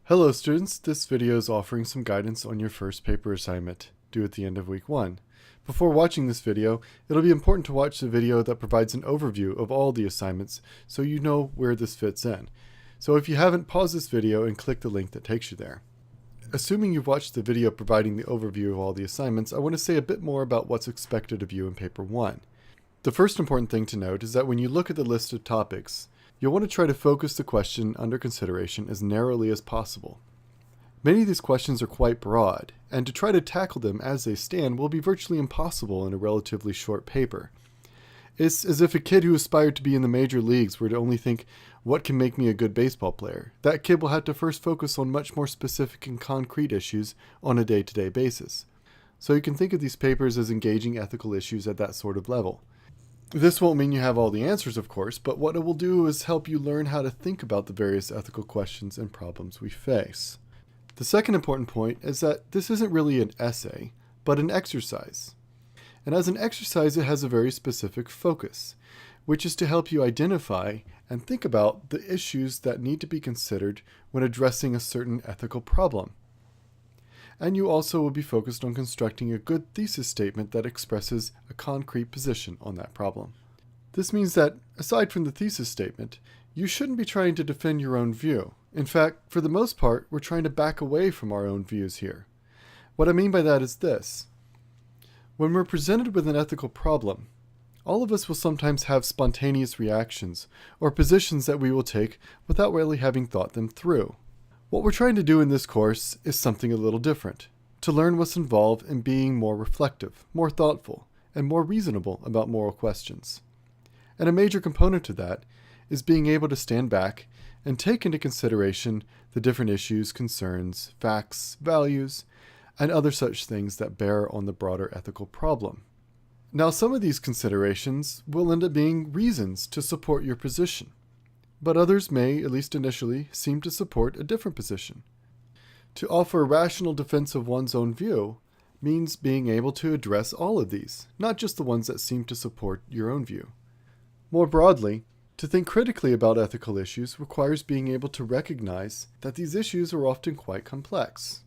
Hello students, this video is offering some guidance on your first paper assignment, due at the end of week 1. Before watching this video, it'll be important to watch the video that provides an overview of all the assignments so you know where this fits in. So if you haven't, pause this video and click the link that takes you there. Assuming you've watched the video providing the overview of all the assignments, I want to say a bit more about what's expected of you in paper 1. The first important thing to note is that when you look at the list of topics, you'll want to try to focus the question under consideration as narrowly as possible. Many of these questions are quite broad, and to try to tackle them as they stand will be virtually impossible in a relatively short paper. It's as if a kid who aspired to be in the major leagues were to only think, what can make me a good baseball player? That kid will have to first focus on much more specific and concrete issues on a day-to-day basis. So you can think of these papers as engaging ethical issues at that sort of level. This won't mean you have all the answers, of course, but what it will do is help you learn how to think about the various ethical questions and problems we face. The second important point is that this isn't really an essay, but an exercise. And as an exercise, it has a very specific focus, which is to help you identify and think about the issues that need to be considered when addressing a certain ethical problem. And you also will be focused on constructing a good thesis statement that expresses a concrete position on that problem. This means that, aside from the thesis statement, you shouldn't be trying to defend your own view. In fact, for the most part, we're trying to back away from our own views here. What I mean by that is this. When we're presented with an ethical problem, all of us will sometimes have spontaneous reactions or positions that we will take without really having thought them through. What we're trying to do in this course is something a little different, to learn what's involved in being more reflective, more thoughtful, and more reasonable about moral questions. And a major component to that is being able to stand back and take into consideration the different issues, concerns, facts, values, and other such things that bear on the broader ethical problem. Now, some of these considerations will end up being reasons to support your position, but others may, at least initially, seem to support a different position. To offer a rational defense of one's own view means being able to address all of these, not just the ones that seem to support your own view. More broadly, to think critically about ethical issues requires being able to recognize that these issues are often quite complex.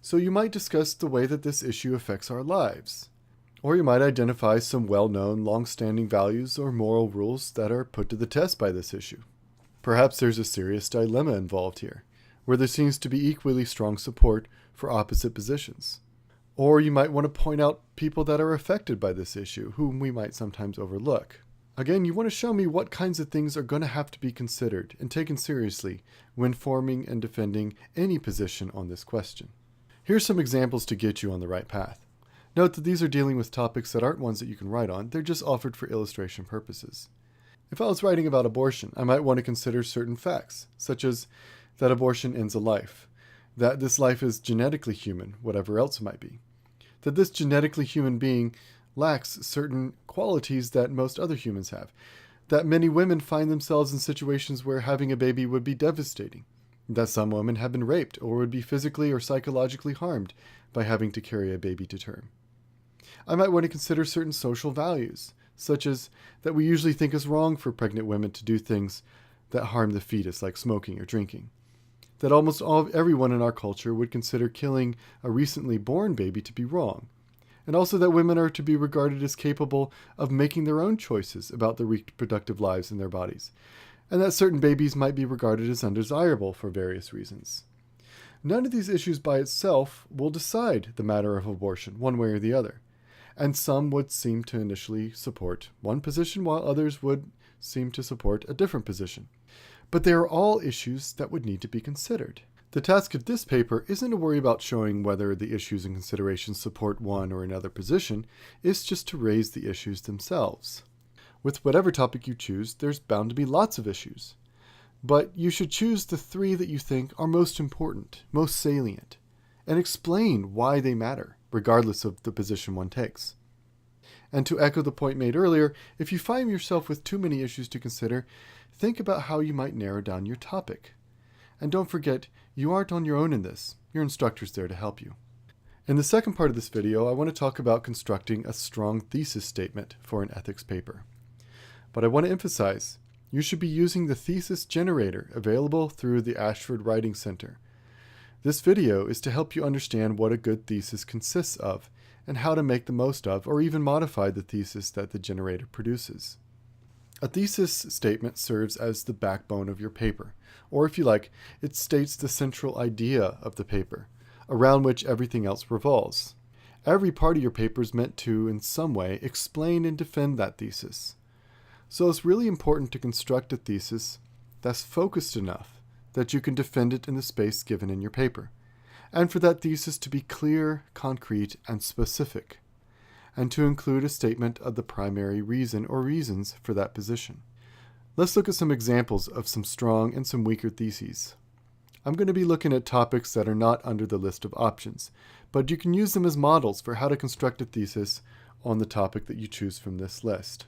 So you might discuss the way that this issue affects our lives. Or you might identify some well-known, long-standing values or moral rules that are put to the test by this issue. Perhaps there's a serious dilemma involved here, where there seems to be equally strong support for opposite positions. Or you might want to point out people that are affected by this issue, whom we might sometimes overlook. Again, you want to show me what kinds of things are going to have to be considered and taken seriously when forming and defending any position on this question. Here's some examples to get you on the right path. Note that these are dealing with topics that aren't ones that you can write on, they're just offered for illustration purposes. If I was writing about abortion, I might want to consider certain facts, such as that abortion ends a life, that this life is genetically human, whatever else it might be, that this genetically human being lacks certain qualities that most other humans have, that many women find themselves in situations where having a baby would be devastating, that some women have been raped or would be physically or psychologically harmed by having to carry a baby to term. I might want to consider certain social values, such as that we usually think is wrong for pregnant women to do things that harm the fetus, like smoking or drinking. That almost everyone in our culture would consider killing a recently born baby to be wrong. And also that women are to be regarded as capable of making their own choices about the reproductive lives in their bodies, and that certain babies might be regarded as undesirable for various reasons. None of these issues by itself will decide the matter of abortion, one way or the other. And some would seem to initially support one position, while others would seem to support a different position. But they are all issues that would need to be considered. The task of this paper isn't to worry about showing whether the issues and considerations support one or another position, it's just to raise the issues themselves. With whatever topic you choose, there's bound to be lots of issues. But you should choose the 3 that you think are most important, most salient, and explain why they matter, regardless of the position one takes. And to echo the point made earlier, if you find yourself with too many issues to consider, think about how you might narrow down your topic. And don't forget, you aren't on your own in this. Your instructor's there to help you. In the second part of this video, I want to talk about constructing a strong thesis statement for an ethics paper. But I want to emphasize, you should be using the thesis generator available through the Ashford Writing Center. This video is to help you understand what a good thesis consists of and how to make the most of or even modify the thesis that the generator produces. A thesis statement serves as the backbone of your paper, or if you like, it states the central idea of the paper, around which everything else revolves. Every part of your paper is meant to, in some way, explain and defend that thesis. So it's really important to construct a thesis that's focused enough that you can defend it in the space given in your paper, and for that thesis to be clear, concrete, and specific, and to include a statement of the primary reason or reasons for that position. Let's look at some examples of some strong and some weaker theses. I'm going to be looking at topics that are not under the list of options, but you can use them as models for how to construct a thesis on the topic that you choose from this list.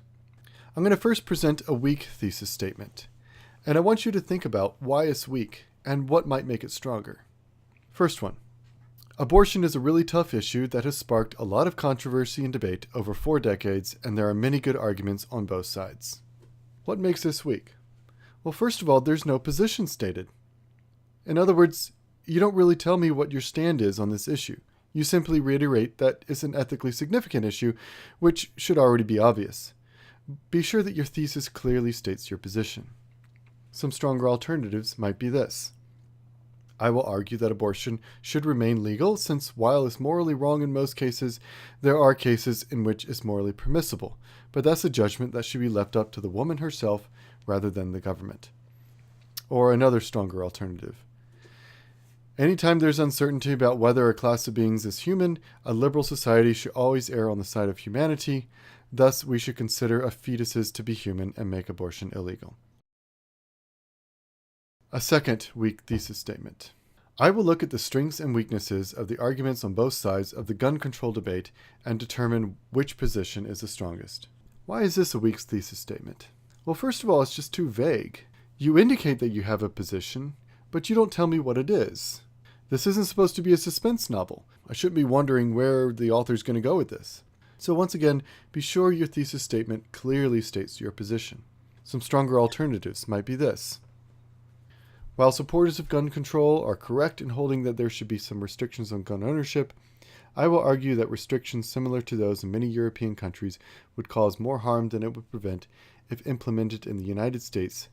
I'm going to first present a weak thesis statement, and I want you to think about why it's weak and what might make it stronger. First one. Abortion is a really tough issue that has sparked a lot of controversy and debate over 4 decades, and there are many good arguments on both sides. What makes this weak? Well, first of all, there's no position stated. In other words, you don't really tell me what your stand is on this issue. You simply reiterate that it's an ethically significant issue, which should already be obvious. Be sure that your thesis clearly states your position. Some stronger alternatives might be this. I will argue that abortion should remain legal since while it's morally wrong in most cases, there are cases in which it's morally permissible, but that's a judgment that should be left up to the woman herself rather than the government. Or another stronger alternative. Anytime there's uncertainty about whether a class of beings is human, a liberal society should always err on the side of humanity. Thus, we should consider a fetuses to be human and make abortion illegal. A second weak thesis statement. I will look at the strengths and weaknesses of the arguments on both sides of the gun control debate and determine which position is the strongest. Why is this a weak thesis statement? Well, first of all, it's just too vague. You indicate that you have a position, but you don't tell me what it is. This isn't supposed to be a suspense novel. I shouldn't be wondering where the author's going to go with this. So once again, be sure your thesis statement clearly states your position. Some stronger alternatives might be this. While supporters of gun control are correct in holding that there should be some restrictions on gun ownership, I will argue that restrictions similar to those in many European countries would cause more harm than it would prevent if implemented in the United States,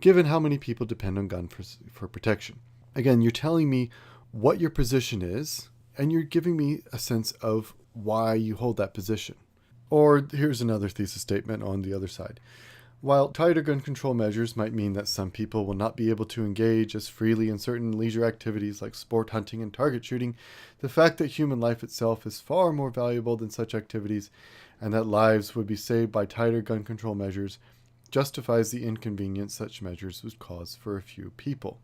given how many people depend on guns for protection. Again, you're telling me what your position is, and you're giving me a sense of why you hold that position. Or here's another thesis statement on the other side. While tighter gun control measures might mean that some people will not be able to engage as freely in certain leisure activities like sport hunting and target shooting, the fact that human life itself is far more valuable than such activities and that lives would be saved by tighter gun control measures justifies the inconvenience such measures would cause for a few people.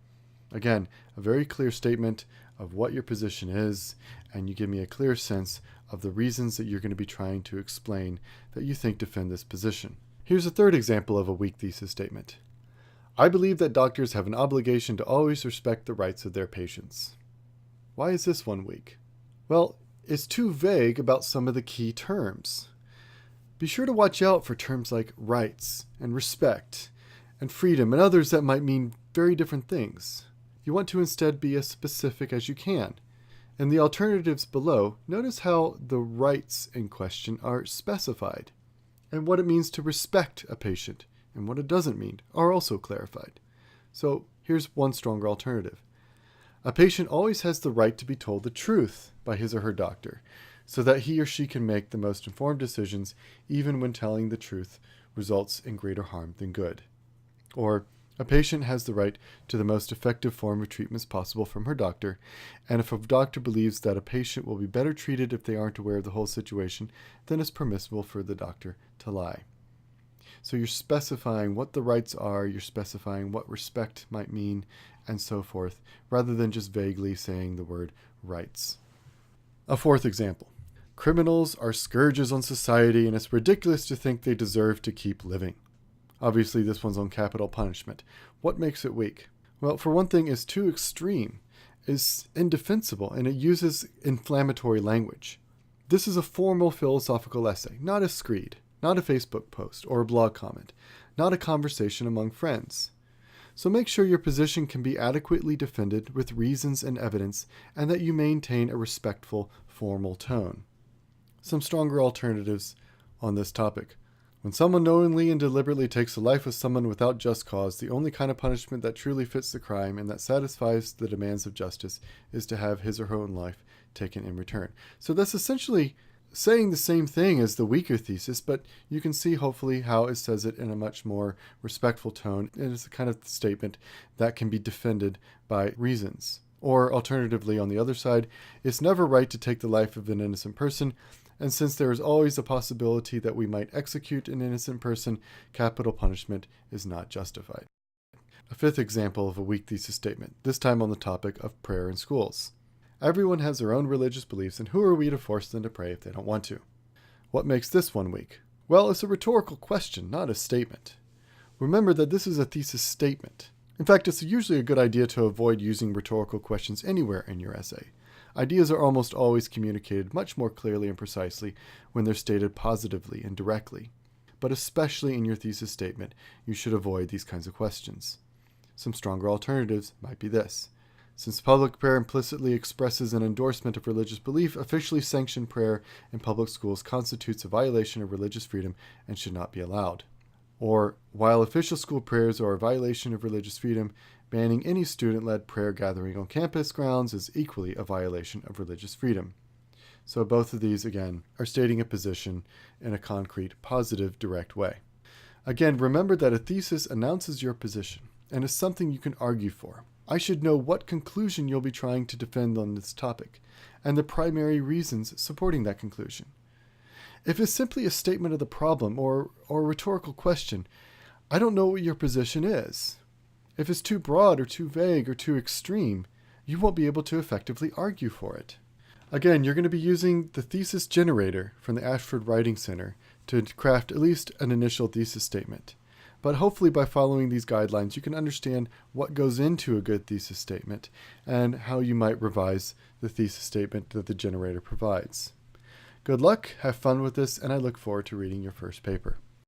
Again, a very clear statement of what your position is, and you give me a clear sense of the reasons that you're going to be trying to explain that you think defend this position. Here's a third example of a weak thesis statement. I believe that doctors have an obligation to always respect the rights of their patients. Why is this one weak? Well, it's too vague about some of the key terms. Be sure to watch out for terms like rights and respect and freedom and others that might mean very different things. You want to instead be as specific as you can. In the alternatives below, notice how the rights in question are specified, and what it means to respect a patient and what it doesn't mean are also clarified. So here's one stronger alternative. A patient always has the right to be told the truth by his or her doctor, so that he or she can make the most informed decisions even when telling the truth results in greater harm than good. Or, a patient has the right to the most effective form of treatments possible from her doctor, and if a doctor believes that a patient will be better treated if they aren't aware of the whole situation, then it's permissible for the doctor to lie. So you're specifying what the rights are, you're specifying what respect might mean, and so forth, rather than just vaguely saying the word rights. A fourth example. Criminals are scourges on society, and it's ridiculous to think they deserve to keep living. Obviously, this one's on capital punishment. What makes it weak? Well, for one thing, it's too extreme, it's indefensible, and it uses inflammatory language. This is a formal philosophical essay, not a screed, not a Facebook post or a blog comment, not a conversation among friends. So make sure your position can be adequately defended with reasons and evidence, and that you maintain a respectful, formal tone. Some stronger alternatives on this topic. When someone knowingly and deliberately takes the life of someone without just cause, the only kind of punishment that truly fits the crime and that satisfies the demands of justice is to have his or her own life taken in return. So that's essentially saying the same thing as the weaker thesis, but you can see hopefully how it says it in a much more respectful tone. It is the kind of statement that can be defended by reasons. Or alternatively, on the other side, it's never right to take the life of an innocent person, and since there is always a possibility that we might execute an innocent person, capital punishment is not justified. A fifth example of a weak thesis statement, this time on the topic of prayer in schools. Everyone has their own religious beliefs, and who are we to force them to pray if they don't want to? What makes this one weak? Well, it's a rhetorical question, not a statement. Remember that this is a thesis statement. In fact, it's usually a good idea to avoid using rhetorical questions anywhere in your essay. Ideas are almost always communicated much more clearly and precisely when they're stated positively and directly. But especially in your thesis statement, you should avoid these kinds of questions. Some stronger alternatives might be this. Since public prayer implicitly expresses an endorsement of religious belief, officially sanctioned prayer in public schools constitutes a violation of religious freedom and should not be allowed. Or, while official school prayers are a violation of religious freedom, banning any student-led prayer gathering on campus grounds is equally a violation of religious freedom. So both of these, again, are stating a position in a concrete, positive, direct way. Again, remember that a thesis announces your position and is something you can argue for. I should know what conclusion you'll be trying to defend on this topic, and the primary reasons supporting that conclusion. If it's simply a statement of the problem or a rhetorical question, I don't know what your position is. If it's too broad or too vague or too extreme, you won't be able to effectively argue for it. Again, you're going to be using the thesis generator from the Ashford Writing Center to craft at least an initial thesis statement. But hopefully by following these guidelines, you can understand what goes into a good thesis statement and how you might revise the thesis statement that the generator provides. Good luck, have fun with this, and I look forward to reading your first paper.